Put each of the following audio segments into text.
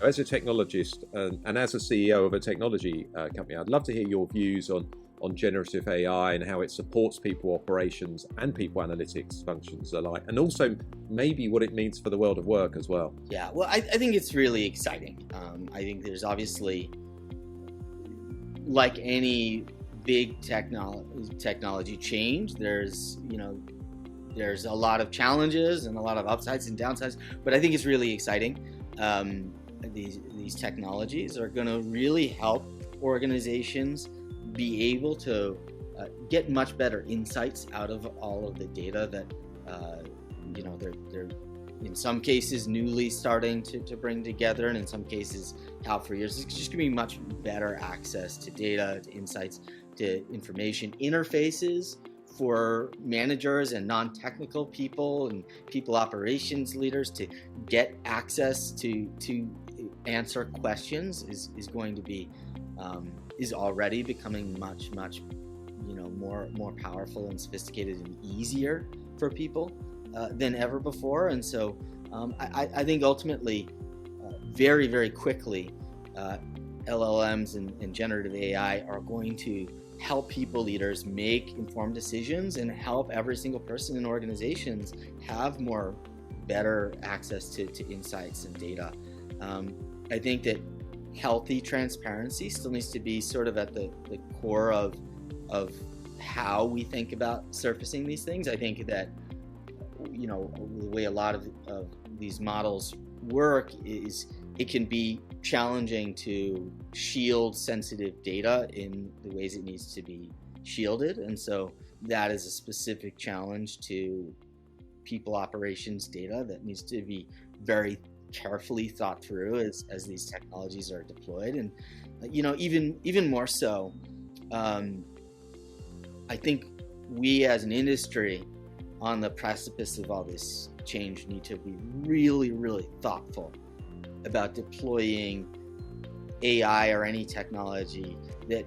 as a technologist and as a CEO of a technology company, I'd love to hear your views on generative AI and how it supports people operations and people analytics functions alike, and also maybe what it means for the world of work as well. Yeah, well, I think it's really exciting. I think there's obviously, like any big technology change, there's a lot of challenges and a lot of upsides and downsides, but I think it's really exciting. These technologies are going to really help organizations be able to get much better insights out of all of the data that they're in some cases newly starting to bring together, and in some cases have for years. It's just going to be much better access to data, to insights, to information interfaces for managers and non-technical people and people operations leaders to get access to answer questions is going to be is already becoming much more powerful and sophisticated and easier for people than ever before. And so I think ultimately, very, very quickly, LLMs and generative AI are going to help people leaders make informed decisions and help every single person in organizations have better access to insights and data. I think that healthy transparency still needs to be sort of at the core of how we think about surfacing these things. I think that the way a lot of these models work is it can be challenging to shield sensitive data in the ways it needs to be shielded, and so that is a specific challenge to people operations data that needs to be very carefully thought through as these technologies are deployed. And even more so, I think we as an industry on the precipice of all this change need to be really, really thoughtful about deploying AI or any technology that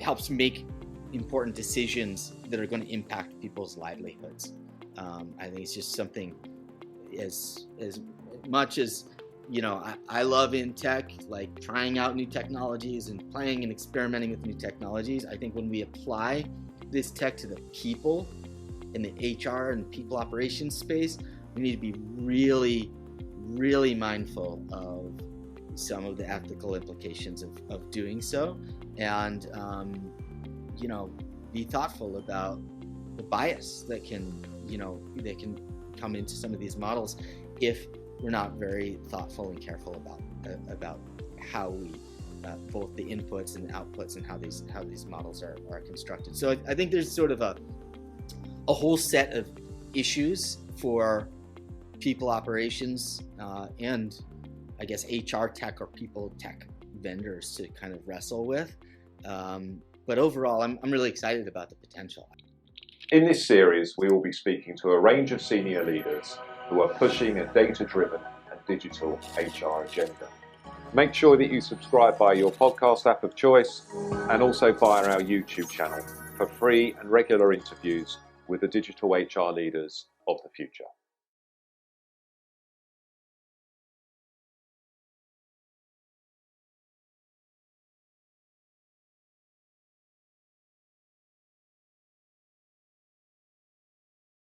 helps make important decisions that are going to impact people's livelihoods. I think it's just something as much as I love in tech, like trying out new technologies and playing and experimenting with new technologies. I think when we apply this tech to the people in the HR and people operations space, we need to be really, really mindful of some of the ethical implications of doing so, and be thoughtful about the bias that can come into some of these models if we're not very thoughtful and careful about how we both the inputs and the outputs and how these models are constructed. So I think there's sort of a whole set of issues for people operations and I guess HR tech or people tech vendors to kind of wrestle with. But overall, I'm really excited about the potential. In this series, we will be speaking to a range of senior leaders who are pushing a data-driven and digital HR agenda. Make sure that you subscribe via your podcast app of choice and also via our YouTube channel for free and regular interviews with the digital HR leaders of the future.